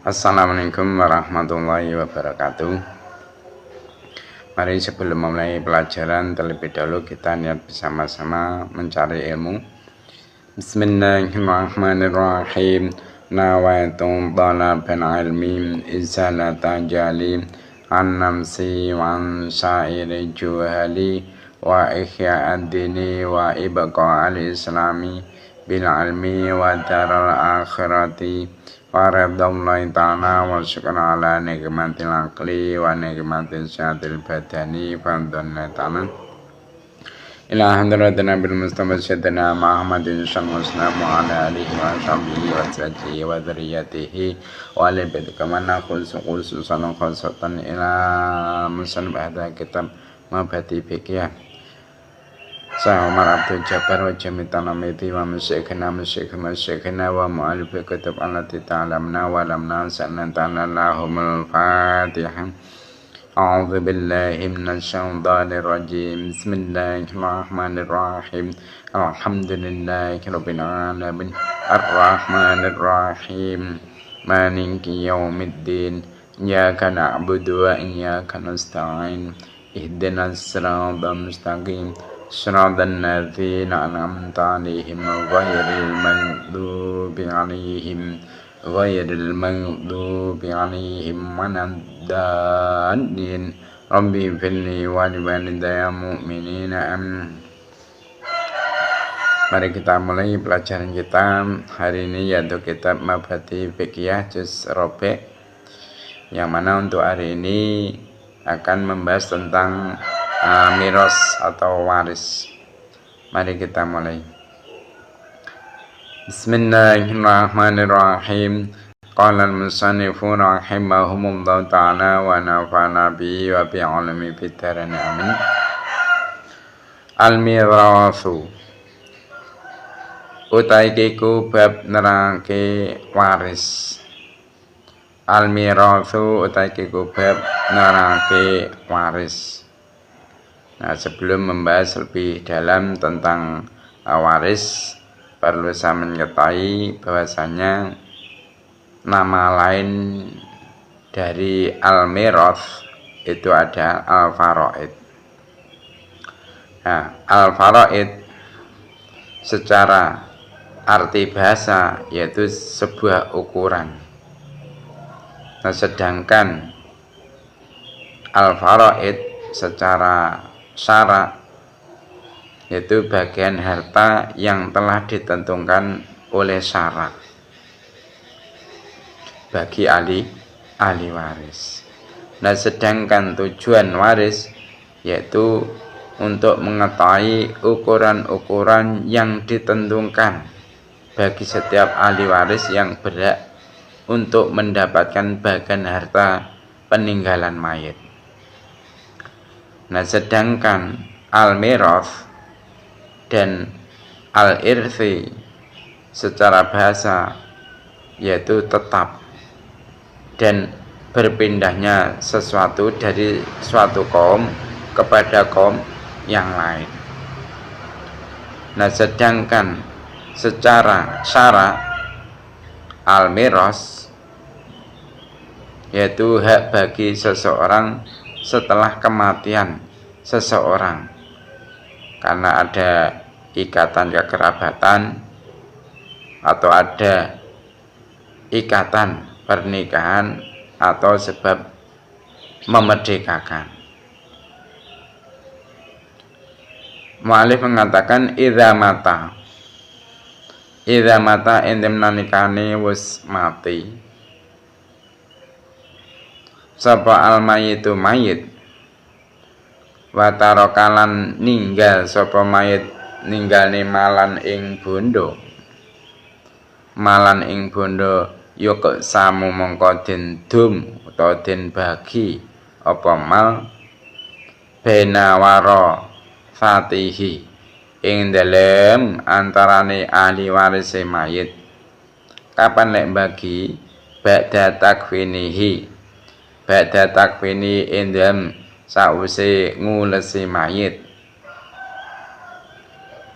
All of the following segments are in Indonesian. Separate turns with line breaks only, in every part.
Assalamualaikum warahmatullahi wabarakatuh. Mari sebelum memulai pelajaran terlebih dahulu kita niat bersama-sama mencari ilmu. Bismillahirrahmanirrahim. Nawaitu talabal ilmi izalata jali an namsi wa an sa'iri juhali wa ihya'ad dini wa ibqa al-islami bil ilmi wa daral akhirati wa ridwallahi ta'ala wa syukran ala nikmatil aqli wa nikmatil syahatil badani fadhonna ta'ala ila hadratina bil mustafa sayyidina Muhammadin sallallahu wa ala alihi wa sahbihi wa sahbihi wa dzurriyyatihi wa ala baiti kama khususan khosatan ila musannif hadha kitab mabati fikih Saya Umar Abdul Jabbar wa jamitana miti wa musyikhina wa mu'alifi kitab allati ta'alamna wa lamna sa'nan ta'alallahumul fatihah A'udhu billahi minasyaitanir rajim Bismillahirrahmanirrahim Alhamdulillahi rabbil alamin Ar-Rahmanir Rahim Maliki yaumiddin Iyyaka na'budu wa iyyaka nasta'in Ihdinas siratal mustaqim Siratal ladzina an'amta 'alaihim ghairil maghdubi 'alaihim waladdallin Rabbi firli wa liwalidayya mu'minina amin. Mari kita mulai pelajaran kita hari ini, yaitu kitab Mabhati Fiqhiyah juz Rabi', yang mana untuk hari ini akan membahas tentang miras atau waris. Mari kita mulai. Bismillahirrahmanirrahim. Qala al-musannifu rahimahumullah ta'ala wa nafa'ana bihi wa bi'alami fid-dharain amin. Al-mirasu utai kiku bab nerangke waris. Al-mirasu utai kiku bab nerangke waris. Nah, sebelum membahas lebih dalam tentang waris, perlu saya mengetahui bahwasanya nama lain dari al-mirath itu ada al-faraid. Nah, al-faraid secara arti bahasa yaitu sebuah ukuran. Nah, sedangkan al-faraid secara syara yaitu bagian harta yang telah ditentukan oleh syara bagi ahli waris. Nah, sedangkan tujuan waris yaitu untuk mengetahui ukuran-ukuran yang ditentukan bagi setiap ahli waris yang berhak untuk mendapatkan bagian harta peninggalan mayit. Nah, sedangkan al-mirath dan al-irthi secara bahasa yaitu tetap dan berpindahnya sesuatu dari suatu kaum kepada kaum yang lain. Nah, sedangkan secara syara al-mirath yaitu hak bagi seseorang setelah kematian seseorang karena ada ikatan kekerabatan atau ada ikatan pernikahan atau sebab memerdekakan. Mu'alif mengatakan idza mata endem nalikane wis mati sapa al-mayitu mayit wa tarokalan ninggal sapa mayit ninggalne malan ing bondo yuk samu mongko den dum utawa den bagi apa mal bena waro fatihi ing dalem antarane ahli waris mayit. Kapan lek bagi ba'da takfini indam sause ngulesi mayit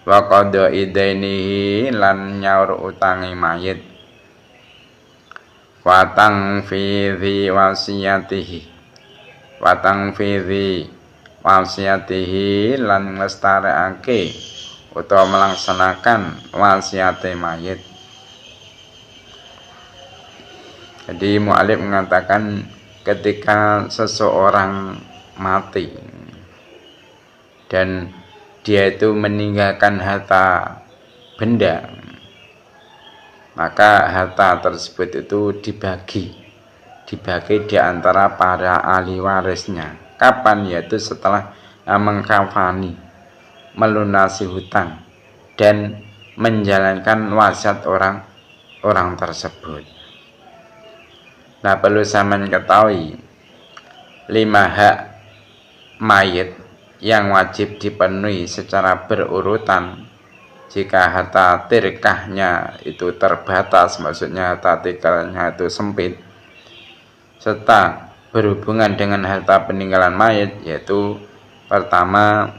wa qada idainihi lan nyaur utangi mayit watang fi wasiyatihi lan nglestarekake utawa melaksanakan wasiate mayit. Jadi mu'alif mengatakan ketika seseorang mati dan dia itu meninggalkan harta benda, maka harta tersebut itu dibagi di antara para ahli warisnya. Kapan? Yaitu setelah mengkafani, melunasi hutang, dan menjalankan wasiat orang tersebut. Nah, perlu sampeyan ketahui 5 hak mayit yang wajib dipenuhi secara berurutan. Jika harta tirkahnya itu terbatas, maksudnya harta tirkahnya itu sempit, serta berhubungan dengan harta peninggalan mayit, yaitu pertama,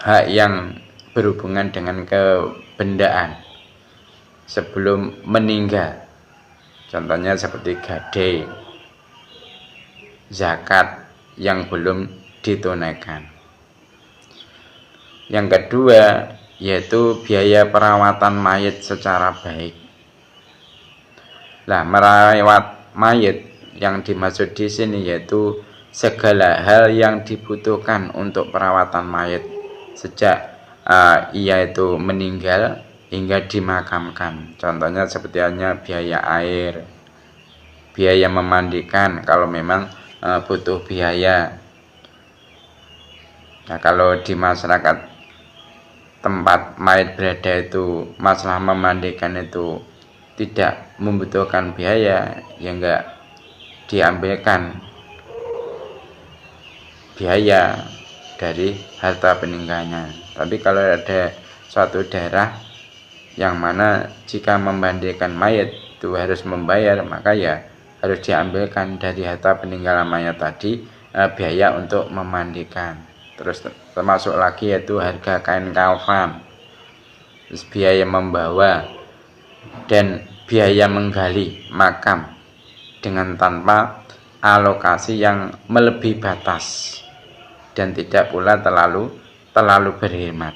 hak yang berhubungan dengan kebendaan sebelum meninggal. Contohnya seperti gade, zakat yang belum ditunaikan. Yang kedua, yaitu biaya perawatan mayit secara baik. Nah, merawat mayit yang dimaksud di sini yaitu segala hal yang dibutuhkan untuk perawatan mayit sejak ia itu meninggal hingga dimakamkan. Contohnya seperti hanya biaya air, biaya memandikan kalau memang butuh biaya. Nah, kalau di masyarakat tempat mayit berada itu masalah memandikan itu tidak membutuhkan biaya, ya enggak diambilkan biaya dari harta peninggalnya. Tapi kalau ada suatu daerah yang mana jika memandikan mayat itu harus membayar, maka ya harus diambilkan dari harta peninggalan mayat tadi biaya untuk memandikan. Terus termasuk lagi yaitu harga kain kafan, terus biaya membawa, dan biaya menggali makam dengan tanpa alokasi yang melebihi batas dan tidak pula terlalu berhemat.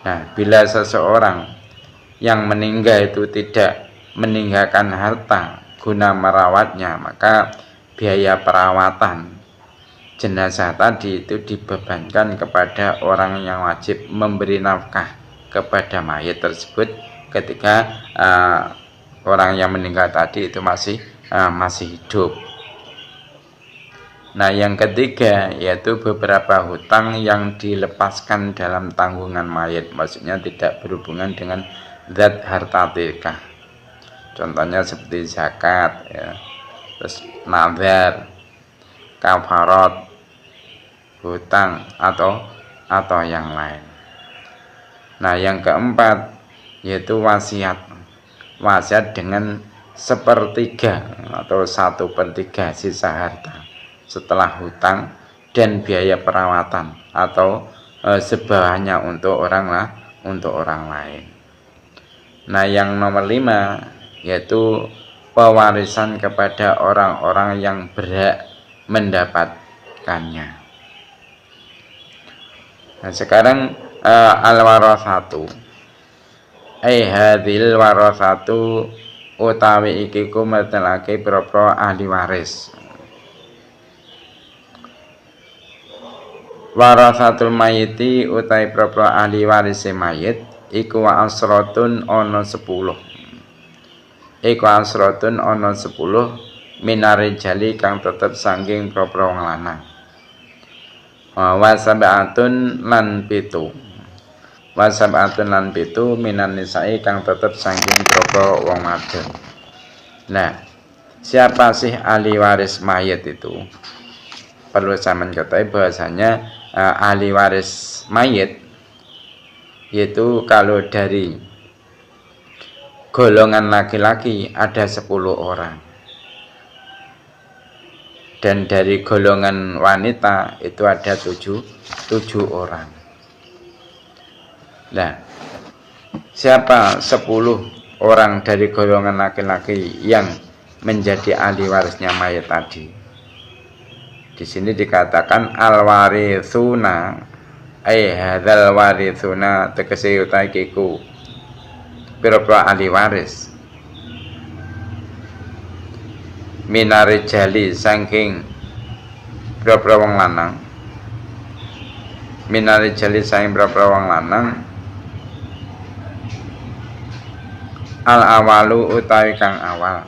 Nah, bila seseorang yang meninggal itu tidak meninggalkan harta guna merawatnya, maka biaya perawatan jenazah tadi itu dibebankan kepada orang yang wajib memberi nafkah kepada mayat tersebut ketika orang yang meninggal tadi itu masih hidup. Nah, yang ketiga yaitu beberapa hutang yang dilepaskan dalam tanggungan mayit, maksudnya tidak berhubungan dengan zat harta tirkah. Contohnya seperti zakat, ya, terus nazar, kafarat, hutang atau yang lain. Nah, yang keempat yaitu wasiat dengan 1/3 atau 1/3 sisa harta setelah hutang dan biaya perawatan atau sebawahnya untuk orang lain. Nah, yang nomor 5 yaitu pewarisan kepada orang-orang yang berhak mendapatkannya. Nah, sekarang al-warasatu hadhil warasatu utawi iki kumetelake propro ahli waris. Warasatul mayiti utai propro ahli waris mayit iku wa asratun ana 10. Iku asratun ana 10 minarijali kang tetep saking propro wong lanang. Wa sab'atun lan 7. Wa sab'atun lan 7 minan nisa'i kang tetep saking propro wong wadon. Nah, siapa sih ahli waris mayit itu? Perlu sampeyan ketahui bahwasanya ahli waris mayit yaitu kalau dari golongan laki-laki ada 10 orang dan dari golongan wanita itu ada 7 orang. Nah, siapa 10 orang dari golongan laki-laki yang menjadi ahli warisnya mayat tadi. Di sini dikatakan al-warithuna hadzal warithuna tegese utahe iku pira-pira ahli waris minarijali saking pira-pira wong lanang minarijali saking pira-pira wong lanang al awalu utawi kang awal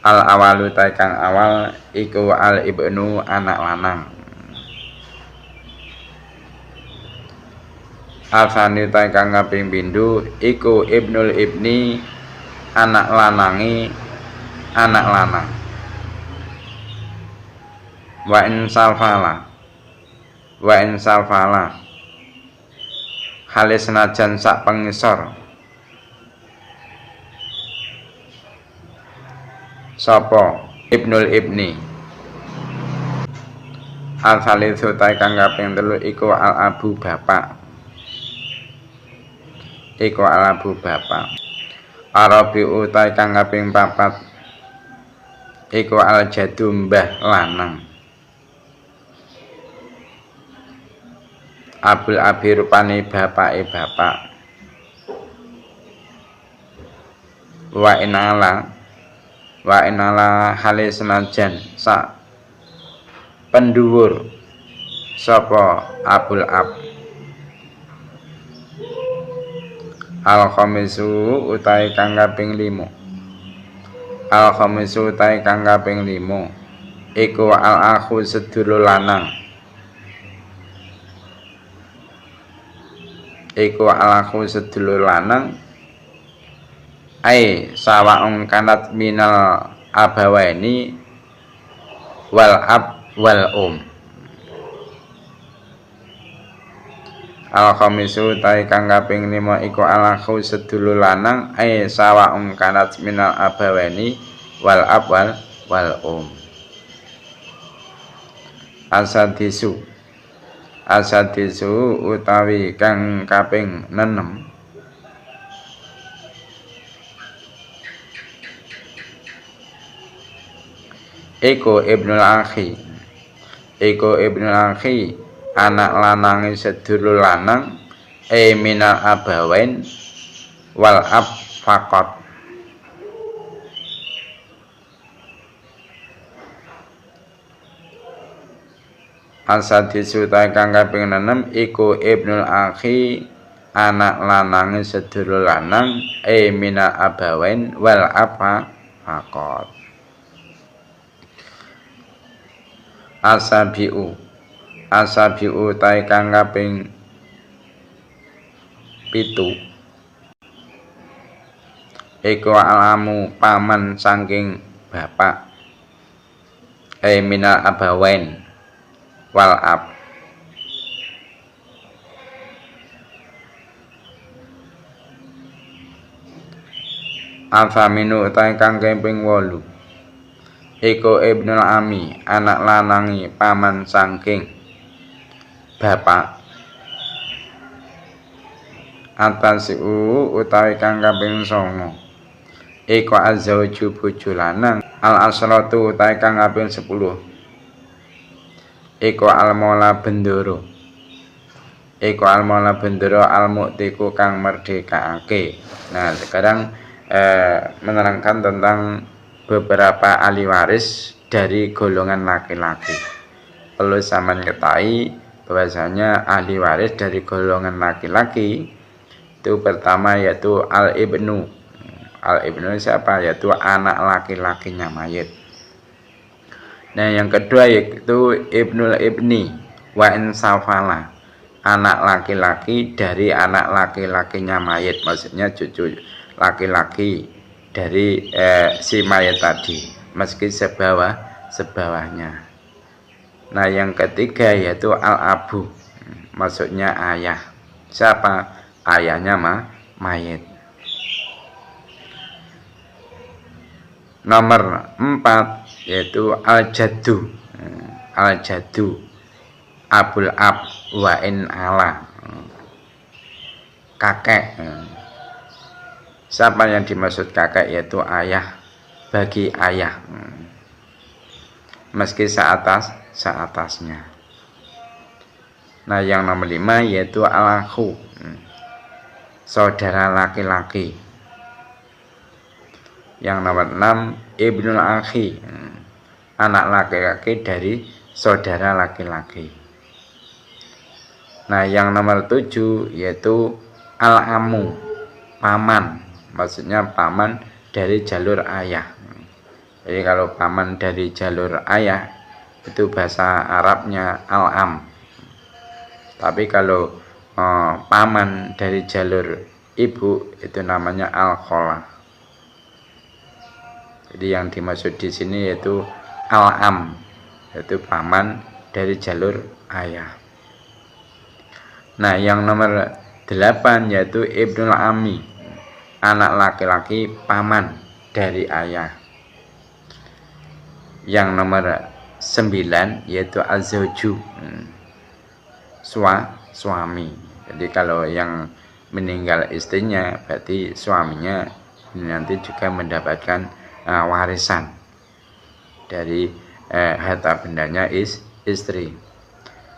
al awalu utawi kang awal iku al ibnu anak lanang asani utawi kang kaping pindho iku ibnul ibni anak lanangi anak lanang wa in salfala halis senajan sak pengisor sapa ibnul ibni al salisu ta kang kaping 3 iku al abu bapak arabi utai kang kaping 4 iku al jadu mbah lanang abul abi rupane bapake bapak wa inala halis senajan sak pendhuwur sapa abul ab al khamisu utai kang kaping 5 al khamisu utai kang kaping 5 iku al akhu sedulur lanang ai sawa'un kanat minal abawaini wal ab wal al khamisu tai kang kaping 5 iku al akhu sedulur lanang ai sawa'un kanat minal abawaini wal ab wal asadisu utawi kang kaping 6 Eko ibnul akhi anak lanangi sedulur lanang minal abawain wal ab faqat asadisu ta kang kaping 6 iku ibnul akhi anak lanangi sedulur lanang minal abawain wal ab faqat asabiu ta kang kaping 7 iku alamu paman saking bapak minal abawain wal ab afaminu ta kang kaping 8 iku ibnul ami anak lanangi paman saking bapak atasiu utawi kang kaping 9 iku azwaju bojo lanang al asratu utawi kang kaping 10 iku al mola bendoro al muktiku kang merdekaake. Nah sekarang menerangkan tentang beberapa ahli waris dari golongan laki-laki. Perlu sampeyan ketahui bahwasanya ahli waris dari golongan laki-laki itu pertama yaitu al ibnu siapa? Yaitu anak laki-lakinya mayit. Nah yang kedua yaitu ibnul ibni wa insafala anak laki-laki dari anak laki-lakinya mayit, maksudnya cucu laki-laki dari si mayat tadi meski sebawahnya. Nah yang ketiga yaitu al-abu, maksudnya ayah. Siapa? Ayahnya mayit. Nomor 4 yaitu al-jaddu abul ab wa in ala kakek. Siapa yang dimaksud kakek? Yaitu ayah, bagi ayah, meski seatasnya. Nah, yang nomor 5 yaitu al-akhu, saudara laki-laki. Yang nomor 6 ibnul akhi, anak laki-laki dari saudara laki-laki. Nah, yang nomor 7 yaitu al-amu, paman, maksudnya paman dari jalur ayah. Jadi kalau paman dari jalur ayah itu bahasa Arabnya al-am. Tapi kalau paman dari jalur ibu itu namanya al-kholah. Jadi yang dimaksud di sini yaitu al-am, yaitu paman dari jalur ayah. Nah, yang nomor 8 yaitu ibnul ami, anak laki-laki paman dari ayah. Yang nomor 9 yaitu az-zawju, suami. Jadi kalau yang meninggal istrinya, berarti suaminya nanti juga mendapatkan warisan dari harta bendanya istri.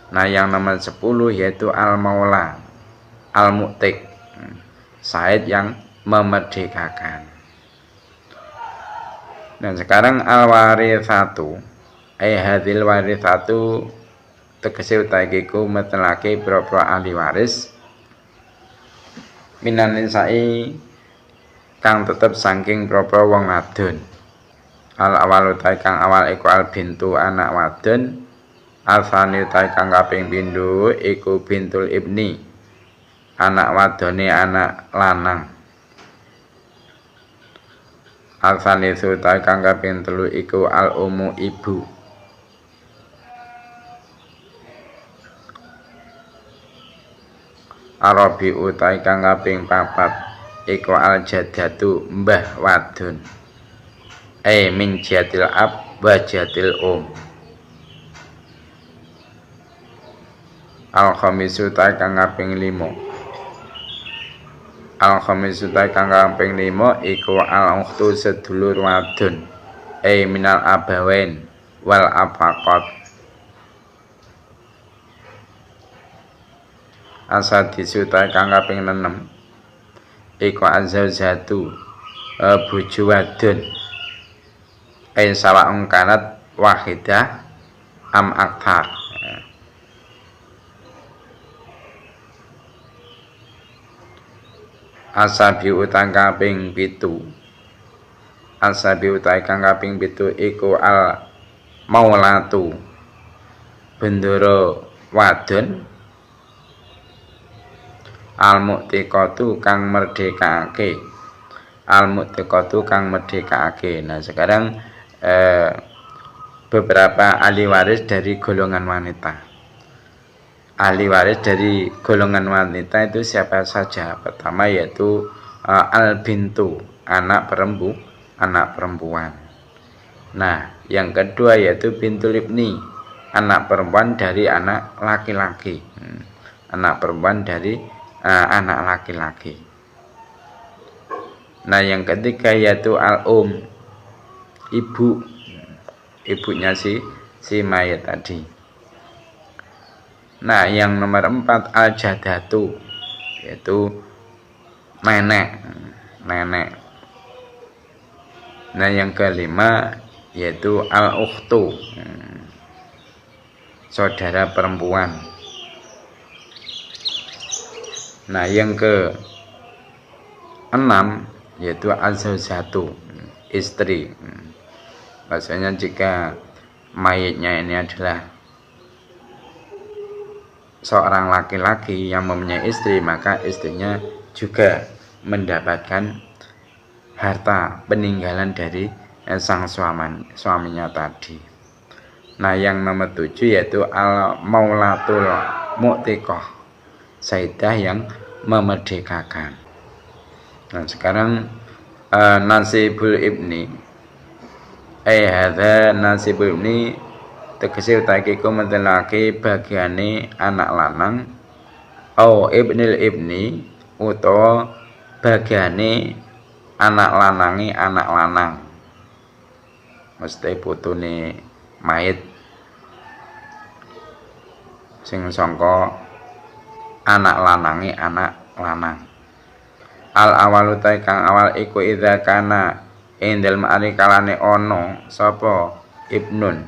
Nah, yang nomor 10 yaitu al-maula, al-mu'tik, said yang memerdekakan. Dan sekarang al-warithatu, hadhil warithatu, tegese utahiku metelake boro-boro ahli waris minan nisa'i kang tetep saking boro-boro wong wadon. Al-awal utahi kang awal iku al bintu, anak wadon. Al-thani utahi kang kaping pindho iku bintul ibni, anak wadone anak lanang. Al-thani utahi kang kaping telu iku al-ummu, ibu. Arabi utahi kang kaping papat iku al-jaddatu, mbah wadon. Min jatil ab wa jatil Al-khamisu utahi kang kaping 5. Al-khamisu utahi kang kaping 5 iku al-ukhtu, sedulur wadon. Minal abawain wal afaqat. Asadisu utahi kang kaping 6 iku az-zawjatu, bojo wadon. Sawa'un kanat wahidah am akthar. Asabi utahi kaping 7. Asabi utahi kang kaping 7 iku al maulatu, bendoro wadon. Al mu'tiqatu kang merdekake, al mu'tiqatu kang merdekake. Nah, sekarang beberapa ahli waris dari golongan wanita. Ahli waris dari golongan wanita itu siapa saja? Pertama yaitu al-bintu, anak perempuan. Nah, yang kedua yaitu bintul ibni, anak perempuan dari anak laki-laki. Anak perempuan dari anak laki-laki. Nah, yang ketiga yaitu al-um, ibu, ibunya si mayat tadi. Nah, yang nomor 4 al-jadatu, yaitu nenek. Nah, yang kelima yaitu al-ukhtu, saudara perempuan. Nah, yang ke-6 yaitu az-zawjatu, istri. Maksudnya jika mayatnya ini adalah seorang laki-laki yang mempunyai istri, maka istrinya juga mendapatkan harta peninggalan dari sang suaminya tadi. Nah, yang nomor 7 yaitu al-maulatul mu'tiqah, saidah yang memerdekakan. Nah, sekarang nasibul ibni, hadza nasibul ibni, tegese utahe iku mentelake bagiane anak lanang, ibnil ibni, utawa bagiane anak lanangi anak lanang, mesti putune mayit sing sangka anak lanangi anak lanang. Al awalu ta kang awal iku idza kana ing dalem arikalane ana sapa ibnun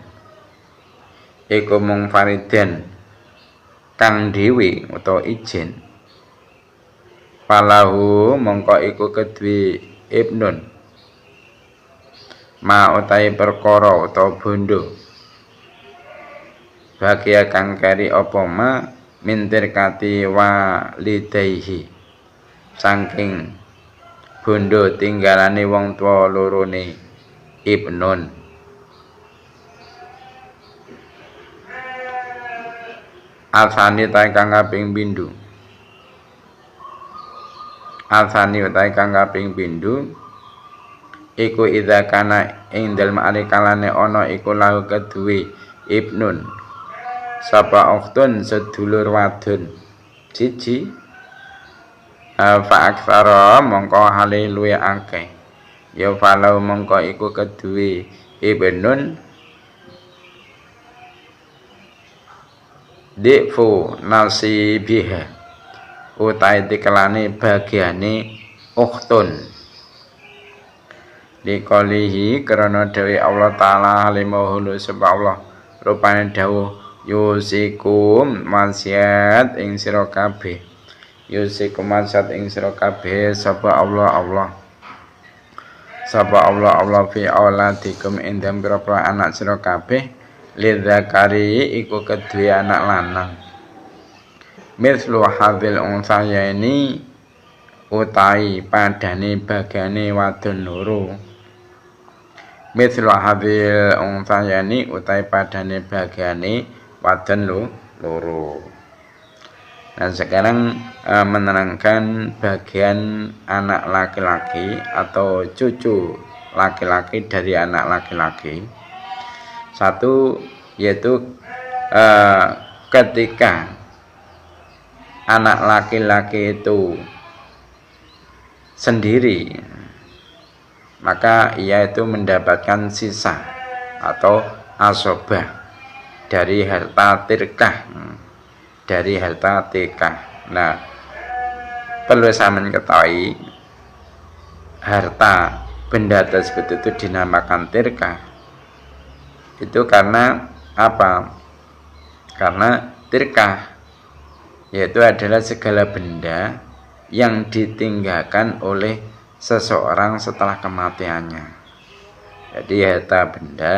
iku mung faridan kang dhewe utawa ijen, falahu mongko iku kedue ibnun ma utahe perkara utawa bondo bagia kang kari apa ma mintir kati walidaihi saking bondo tinggalane wong tua lorone ibnun. Alsani utahe kang kaping pindho, alsani utahe kang kaping pindho iku idza kana ing dalem arikalane ana iku lahu kedue ibnun sapa ukhtun sedulur wadon siji, fa aktsara mongko hale luwe akeh ya falau mongko iku kedue ibnun difu nasibiha utahe dikelane bagiane ukhtun dikolihi karena dewi Allah Ta'ala halimahulu sebab Allah rupanya dawuh yusikum wasiat ing sira kabeh, yusikum wasiat ing sira kabeh sapa Allah sapa Allah fi auladikum ing dalem pira-pira anak sira kabeh lidzakari iku kedue anak lanang mislu hadil unsayani utai padane bagane wadon loro, mislu hadil unsayani utai padane bagane wadon loro. Nah sekarang menerangkan bagian anak laki-laki atau cucu laki-laki dari anak laki-laki. Satu yaitu ketika anak laki-laki itu sendiri maka ia itu mendapatkan sisa atau asobah dari harta tirkah, dari harta tikah. Nah perlu saya mengetahui harta benda tersebut itu dinamakan tirkah itu karena apa? Karena tirkah yaitu adalah segala benda yang ditinggalkan oleh seseorang setelah kematiannya. Jadi harta benda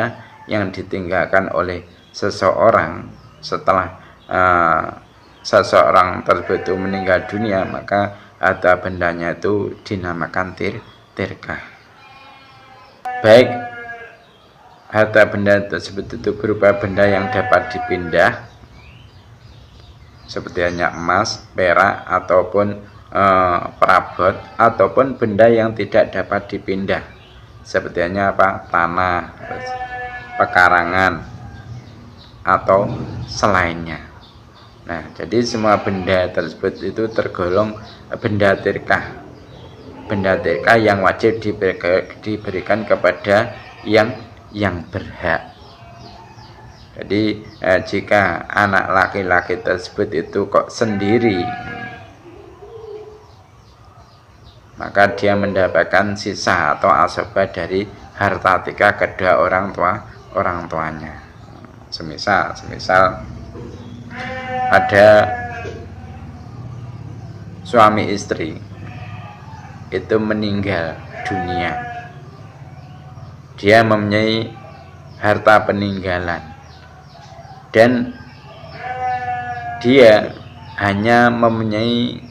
yang ditinggalkan oleh seseorang setelah seseorang tersebut itu meninggal dunia, maka harta bendanya itu dinamakan tirkah. Baik harta benda tersebut itu berupa benda yang dapat dipindah seperti hanya emas, perak ataupun perabot, ataupun benda yang tidak dapat dipindah seperti hanya apa? Tanah, pekarangan atau selainnya. Nah, jadi semua benda tersebut itu tergolong benda tirkah. Benda tirkah yang wajib diberikan kepada yang berhak. Jadi jika anak laki-laki tersebut itu kok sendiri, maka dia mendapatkan sisa atau asobah dari harta tika kedua orang tuanya. Semisal ada suami istri itu meninggal dunia, dia mempunyai harta peninggalan dan dia hanya mempunyai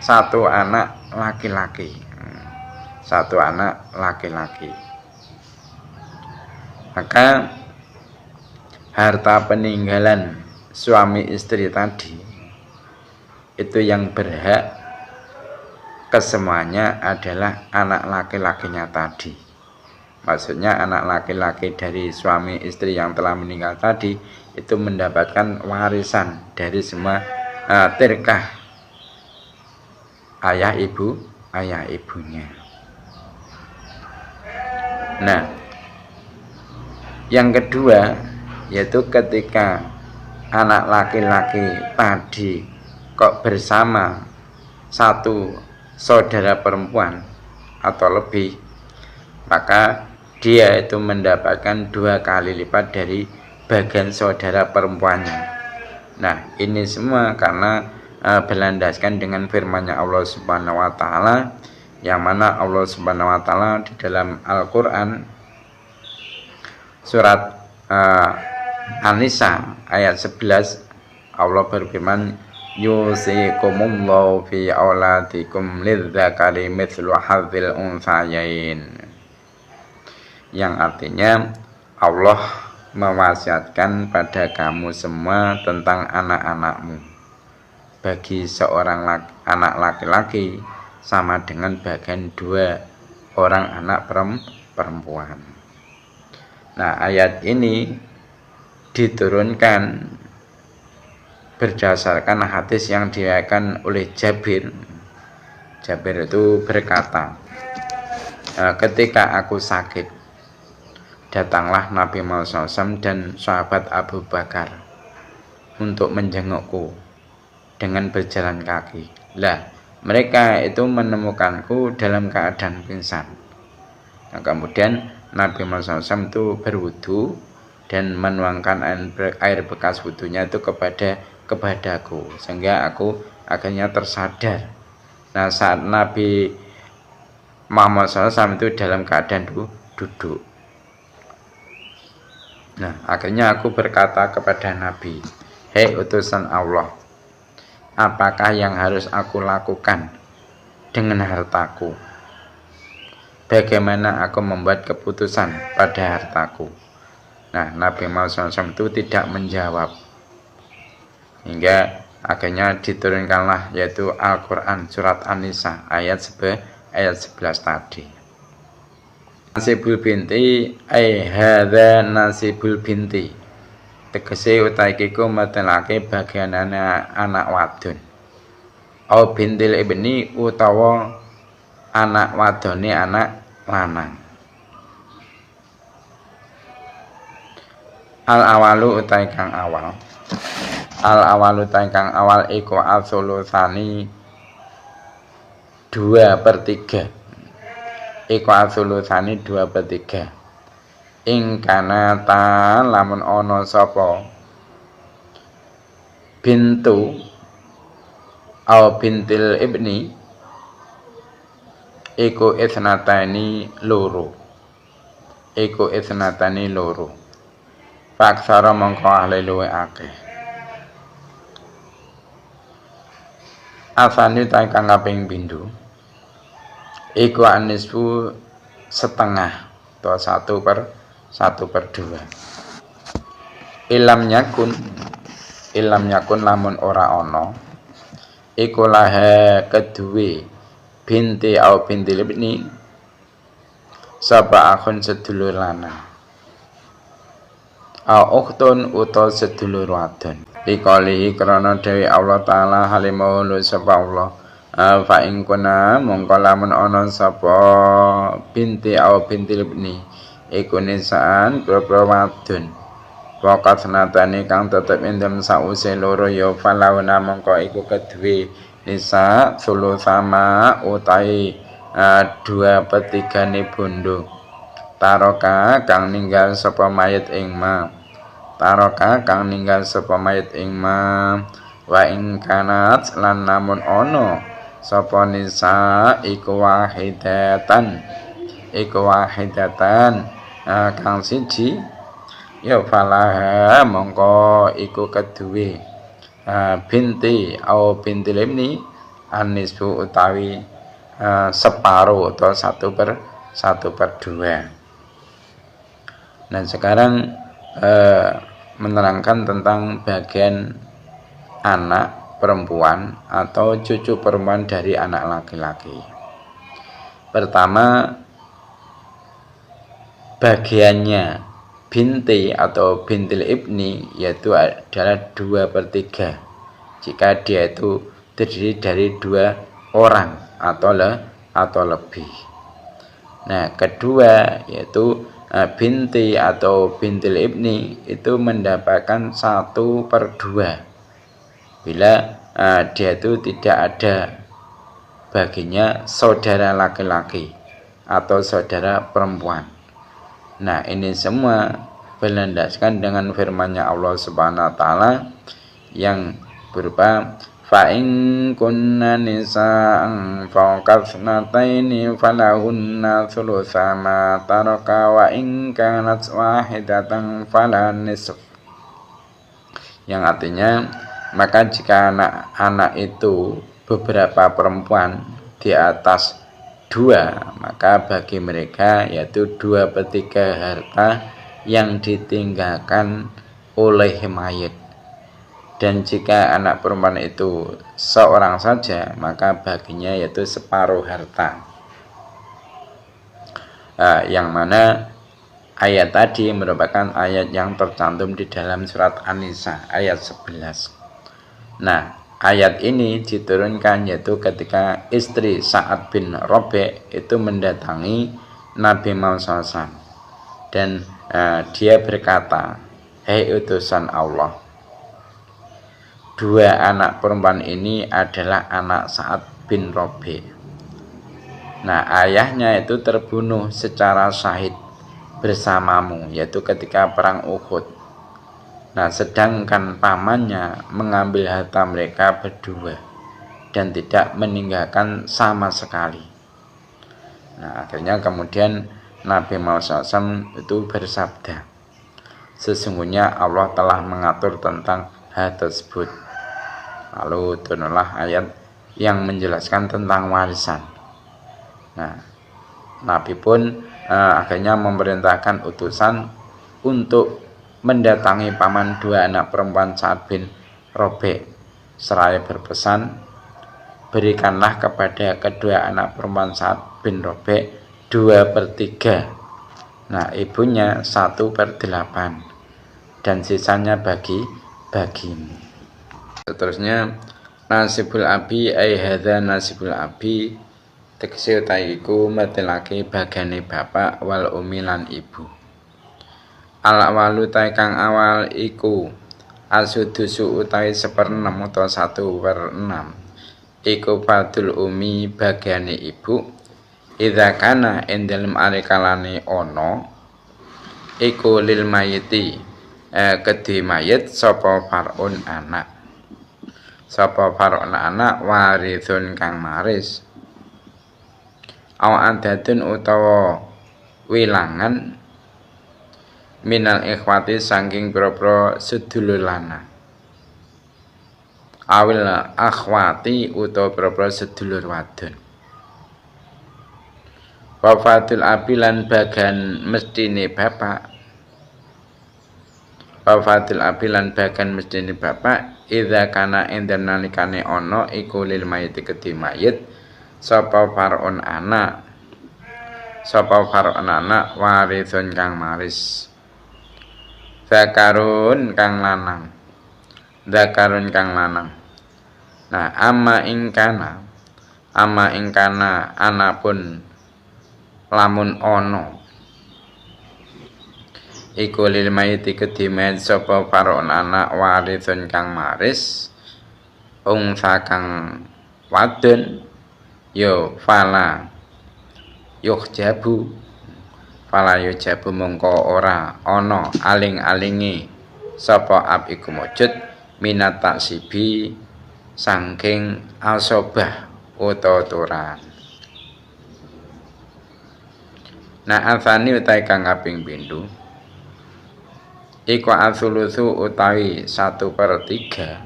satu anak laki-laki, maka harta peninggalan suami istri tadi itu yang berhak kesemuanya adalah anak laki-lakinya tadi. Maksudnya anak laki-laki dari suami istri yang telah meninggal tadi itu mendapatkan warisan dari semua tirkah ayah ibunya. Nah, yang kedua yaitu ketika anak laki-laki tadi kok bersama satu saudara perempuan atau lebih, maka dia itu mendapatkan 2 kali lipat dari bagian saudara perempuannya. Nah, ini semua karena berlandaskan dengan firman-Nya Allah Subhanahu wa taala, yang mana Allah Subhanahu wa taala di dalam Al-Qur'an surat An-Nisa ayat 11 Allah berfirman, yusikumullahu fi auladikum lidzakari mithlu hadzil unthayain, yang artinya Allah mewasiatkan pada kamu semua tentang anak-anakmu, bagi seorang anak laki-laki sama dengan bagian 2 orang anak perempuan. Nah, ayat ini diturunkan berdasarkan hadis yang diriwayatkan oleh Jabir. Jabir itu berkata, ketika aku sakit, datanglah Nabi Muhammad SAW dan sahabat Abu Bakar untuk menjengukku dengan berjalan kaki. Lah, mereka itu menemukanku dalam keadaan pingsan. Nah, kemudian Nabi Muhammad SAW itu berwudu dan menuangkan air bekas wudunya itu kepadaku, sehingga aku akhirnya tersadar. Nah, saat Nabi Muhammad SAW itu dalam keadaan duduk. Nah, akhirnya aku berkata kepada Nabi, hei utusan Allah, apakah yang harus aku lakukan dengan hartaku? Bagaimana aku membuat keputusan pada hartaku? Nah, Nabi Muhammad SAW itu tidak menjawab, hingga akhirnya diturunkanlah yaitu Al-Quran surat An-Nisa ayat 11 tadi. Nasibul binti hadza nasibul binti, tegese utahe iku metelake bagianane anak wadon, au bintil ibni utawa anak wadone anak lanang. Al-awalu utai kang awal. Al-awalu utai kang awal iku al-sulusani 2/3. Iku al-sulusani 2/3. Ing kana ta lamun ana sapa bintu au bintil ibni iku isnatani loro. Iku isnatani loro. Paksara mongko ahli luwe akeh. Asani ta kang kaping pindho. Iku anisfu setengah atau 1/2. Ilam nyakun lamun ora ana. Iku lahe keduwe binti au binti libni sapa akun sedulur lanang au ukhtun uta sedulur wadon. Dikalihi krana dewi Allah taala halimau sapa Allah, fa ing kuna mongko lamun ana sapa binti au binti libni iku nisaan propro wadon wakat senatane kang tetep indem sause loro ya falauna mongko iku keduwe nisa sulu sama utai 2/3 bondo. Taroka kang ninggal sapa mayit ing ma. Taroka kang ninggal sapa mayit ing ma. Wa ing kanat lan namun ono sapa nisa iku wahidatan. Kang siji ya falaha mongko iku keduwe binti au binti limni anisbu utawi separuh atau 1/2. Nah, sekarang menerangkan tentang bagian anak perempuan atau cucu perempuan dari anak laki-laki. Pertama, bagiannya binti atau bintil ibni yaitu adalah 2/3 jika dia itu terdiri dari 2 orang atau lebih. Nah, kedua yaitu binti atau bintil ibni itu mendapatkan 1/2 bila dia itu tidak ada baginya saudara laki-laki atau saudara perempuan. Nah, ini semua berlandaskan dengan firman-Nya Allah Subhanahu wa taala yang berupa fa in kunna nisa'an fawqa thnataini falahunna thulutsa ma taraka wa in kanat wahidatan fala nisf, yang artinya maka jika anak-anak itu beberapa perempuan di atas 2, maka bagi mereka yaitu 2/3 harta yang ditinggalkan oleh mayit. Dan jika anak perempuan itu seorang saja, maka baginya yaitu separuh harta. Yang mana ayat tadi merupakan ayat yang tercantum di dalam surat An-Nisa ayat 11. Nah, ayat ini diturunkan yaitu ketika istri Sa'ad bin Rabi' itu mendatangi Nabi Muhammad SAW dan dia berkata, "Hei utusan Allah, 2 anak perempuan ini adalah anak Sa'ad bin Rabi'. Nah, ayahnya itu terbunuh secara syahid bersamamu, yaitu ketika perang Uhud. Nah, sedangkan pamannya mengambil harta mereka berdua dan tidak meninggalkan sama sekali." Nah, akhirnya kemudian Nabi Muhammad SAW itu bersabda, "Sesungguhnya Allah telah mengatur tentang hal tersebut." Lalu turunlah ayat yang menjelaskan tentang warisan. Nah, Nabi pun akhirnya memerintahkan utusan untuk mendatangi paman 2 anak perempuan Sa'ad bin Rabi' seraya berpesan, "Berikanlah kepada kedua anak perempuan Sa'ad bin Rabi' 2/3. Nah, ibunya 1/8 dan sisanya bagimu." Seterusnya, nasibul abi ai hadza nasibul abi, tegese utawiku metelake bagane bapak wal umi lan ibu. Al awalu ta kang awal iku asudusu utawi 1/6 utawa 1/6 iku fadul umi bagane ibu. Idza kana endalem arikalane ono iku lil mayiti kedhe mayit sapa farun anak. Sapa farun anak warithun kang maris. Aw adatun utawa wilangan minal ikhwati saking boro-boro sedulur lanang. Awil akhwati utawa boro-boro sedulur wadon. Wafatul abilan bagan mestine bapak. Wafatul abilan bagan mestine bapak idza kana endan nalikane ana iku lil mayit kedhi mayit sapa farun anak warithun kang maris. Zakarun kang lanang. Nah, amma ingkana anapun lamun ono iku lil mayit kedhi mayit sapa farun anak warithun kang maris ungsa kang wadon yo fala yuhjabu mongko ora ana aling-alingi sapa ab iku mujud minat taksibi saking asobah utawa turan. Nah, afani utawi kang kaping pindho iku asulusu utawi 1/3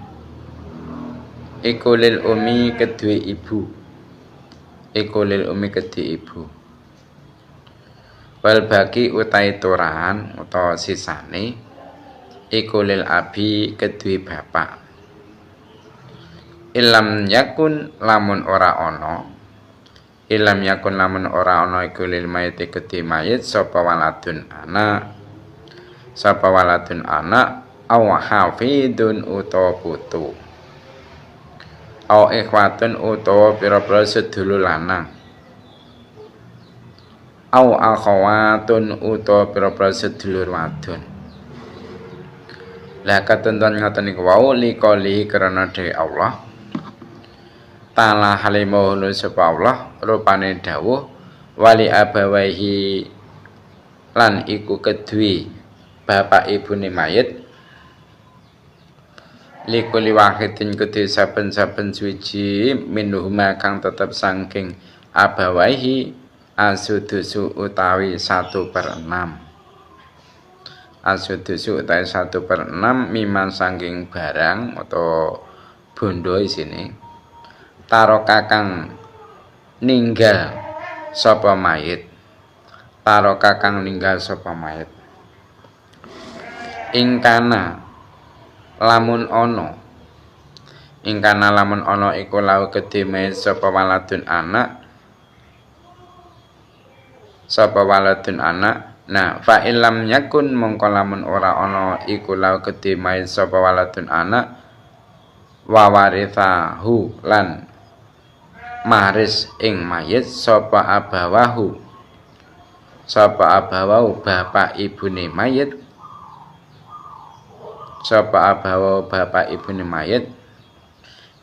iku lil umi kedue ibu. Wal baki utawi turahan utawa sisane iku lil abi kedue bapak. Ilam yakun lamun ora ana iku lil mayit kedue mayit sapa waladun anak aw hafidun utawa putu aw ikhwatun utawa pira-pira sedulur lanang au akhawatun utawa pira-pira sedulur wadon. Lah ketentuan ngoten niku wau liqali karena dewe Allah Ta'ala halimahulu sapa Allah rupane dawuh wali abawaihi lan iku kedue bapak ibune mayit likuli wahidin kedue saben-saben suci minuhuma kang tetep saking abawaihi asudusu utawi 1/6 asudusu utawi 1/6 miman saking barang atau bondo isine taro kakang ninggal sapa mayit taro kakang ninggal sapa mayit ingkana lamun ana iku lau gedhe mayit sapa waladun anak nah fa illam yakun mongko lamun ora ana iku lau gedhe mayit sapa waladun anak wa warithahu lan maris ing mayit sapa abawahu bapak ibune mayit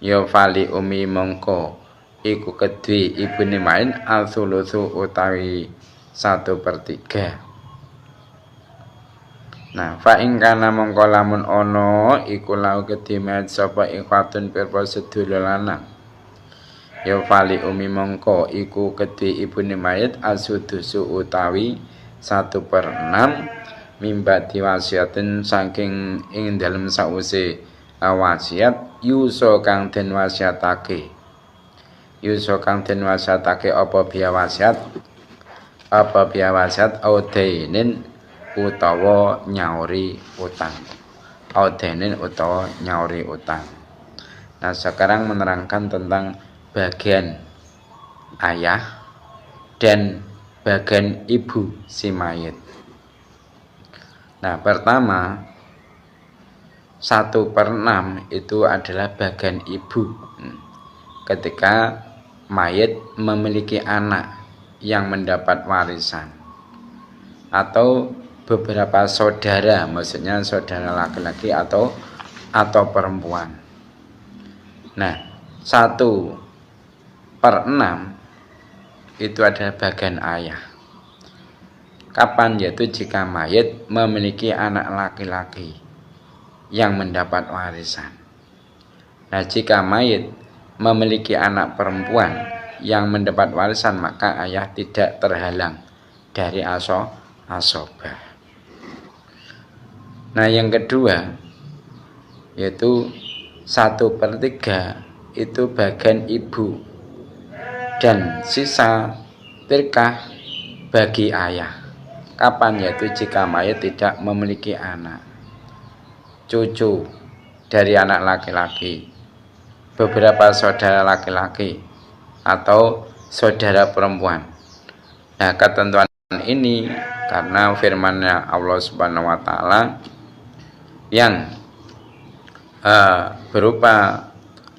ya fali umi mongko iku kedue ibune mayit al-thulutsu utawi 1/3 nah fa ing kana mongko lamun ana iku lau kedue mayit sapa ikhwatun pirpa sedulur lanang ya fali umi mongko iku kedhe ibune mayit asudusu utawi 1/6 mimba diwasiatin saking ing dalem sause wasiat yuso kang den wasiatake apa biya wasiat audainin utawa nyauri utang. Nah sekarang menerangkan tentang bagian ayah dan bagian ibu si mayit. Nah pertama 1/6 itu adalah bagian ibu ketika mayit memiliki anak yang mendapat warisan atau beberapa saudara, maksudnya saudara laki-laki atau perempuan. Nah 1/6 itu adalah bagian ayah. Kapan? Yaitu jika mayit memiliki anak laki-laki yang mendapat warisan. Nah jika mayit memiliki anak perempuan yang mendapat warisan, maka ayah tidak terhalang dari asobah. Nah yang kedua yaitu 1/3 itu bagian ibu dan sisa tirkah bagi ayah. Kapan? Yaitu jika mayit tidak memiliki anak, cucu dari anak laki-laki, beberapa saudara laki-laki atau saudara perempuan. Nah ketentuan ini karena firman-Nya Allah Subhanahu wa taala yang berupa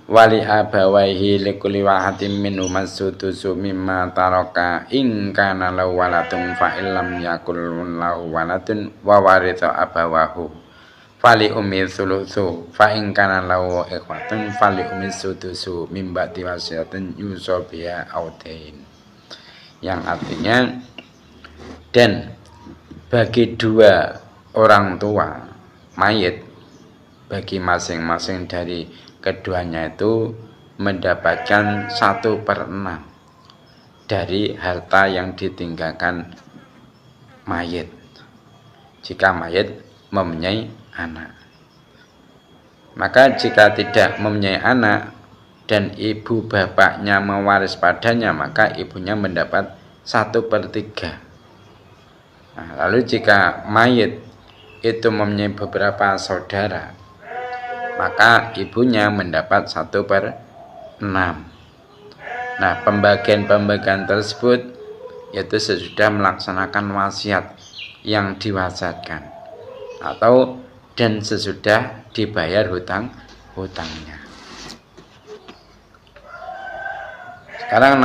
wali abawaihi likulli wahidin minhum as-sudusu mimma taraka in kana lahu waladun fa illam yakul lahu waladun wa waritha abawahu fali ummi thulutsu fa in kana lahu ikhwatun fali ummi sudusu mim ba'di wasiyatin yusabiha audain, yang artinya dan bagi dua orang tua mayit, bagi masing-masing dari keduanya itu mendapatkan 1/6 dari harta yang ditinggalkan mayit jika mayit mempunyai anak. Maka jika tidak mempunyai anak dan ibu bapaknya mewaris padanya, maka ibunya mendapat 1/3. Nah, lalu jika mayit itu mempunyai beberapa saudara, maka ibunya mendapat 1/6. Nah pembagian tersebut yaitu sesudah melaksanakan wasiat yang diwasiatkan atau dan sesudah dibayar hutangnya. Sekarang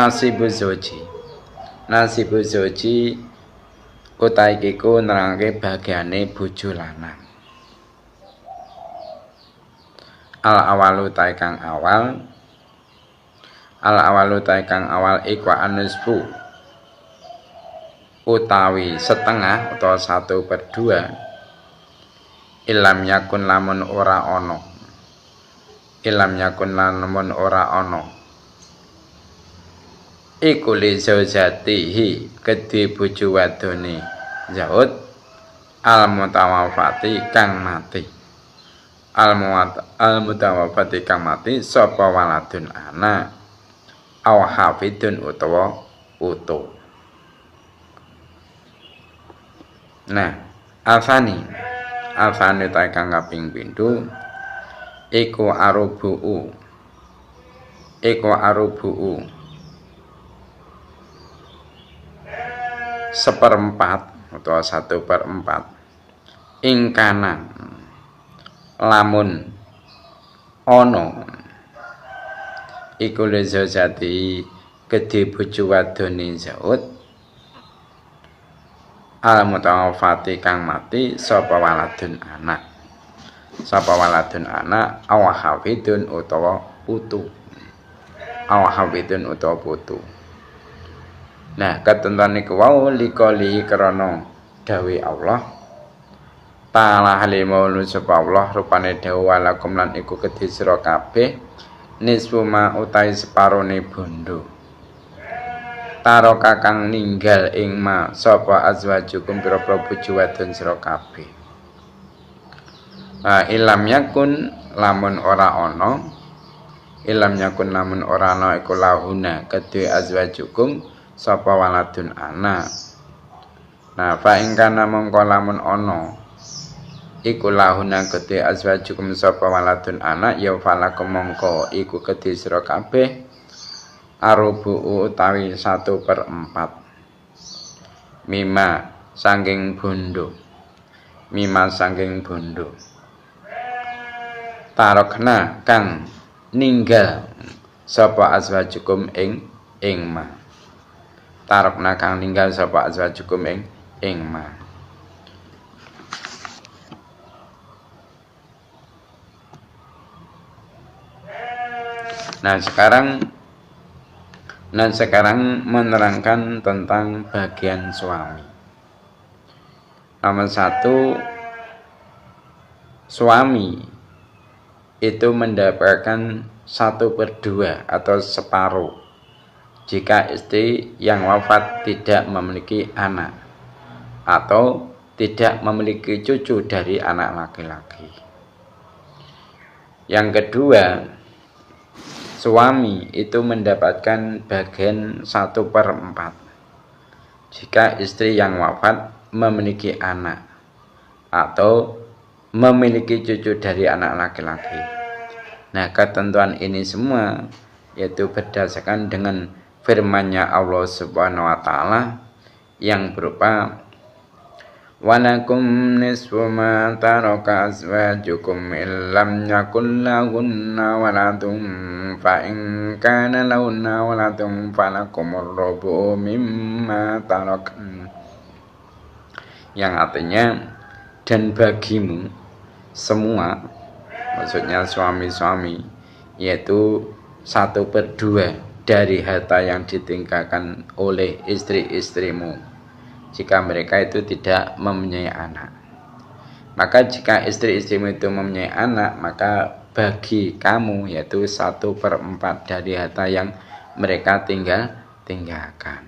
Nasibu zoji utai kiku nerangke bagiane bojo lanang. Al awalu tai kang awal. Al awalu tai kang awal iku anusbu utawi setengah atau 1/2 ilam yakun lamun ora ono. Ilam yakun lamun ora ono iku li zaujatihi kedhe bojo wadone Zaud al mutawafati kang mati. Al mutawafati kang mati sapa waladun anak aw hafidun utawa putu. Nah, alfani ta kang kaping pindho iku arubu 1/4 atau 1/4 ingkana lamun ono iku lezo jati kedhe bojo wadone Zaud al mutawafati kang mati sapa waladun anak aw hafidun utawa putu. Nah, ketentuan niku wau likoli krana dawuh Allah Ta'ala halimul sapa Allah rupane dawuh walakum lan iku kedhi sira kabeh nisfuma utai separone bondo taroka kang ninggal ing ma sapa azwajukum pira-pira bojo wadon sira kabeh. Ilam yakun lamun ora ana iku lahuna kedhe azwajukum sapa waladun anak. Nah, fa ing kana mongko lamun ana iku lahuna kedhe azwajukum sapa waladun anak ya falakum mongko iku kedhe sira kabeh arubu utawi 1/4 mima sangking bondo tarokna kang ninggal sapa azwajukum ing ma. Tarokna kang ninggal sapa azwajukum ing ma. Nah, sekarang menerangkan tentang bagian suami. Nomor 1, suami itu mendapatkan 1/2 atau separuh jika istri yang wafat tidak memiliki anak atau tidak memiliki cucu dari anak laki-laki. Yang kedua, suami itu mendapatkan bagian 1/4 jika istri yang wafat memiliki anak atau memiliki cucu dari anak laki-laki. Nah, ketentuan ini semua yaitu berdasarkan dengan firman-Nya Allah Subhanahu wa taala yang berupa walakum nisfu ma taraka azwajukum illam yakul lahunna waladun fa in kana lahunna waladun falakumur rubu mimma tarakan, yang artinya dan bagimu semua, maksudnya suami-suami, yaitu 1/2 dari harta yang ditinggalkan oleh istri-istrimu jika mereka itu tidak mempunyai anak. Maka jika istri-istrimu itu mempunyai anak, maka bagi kamu yaitu 1/4 dari harta yang mereka tinggalkan.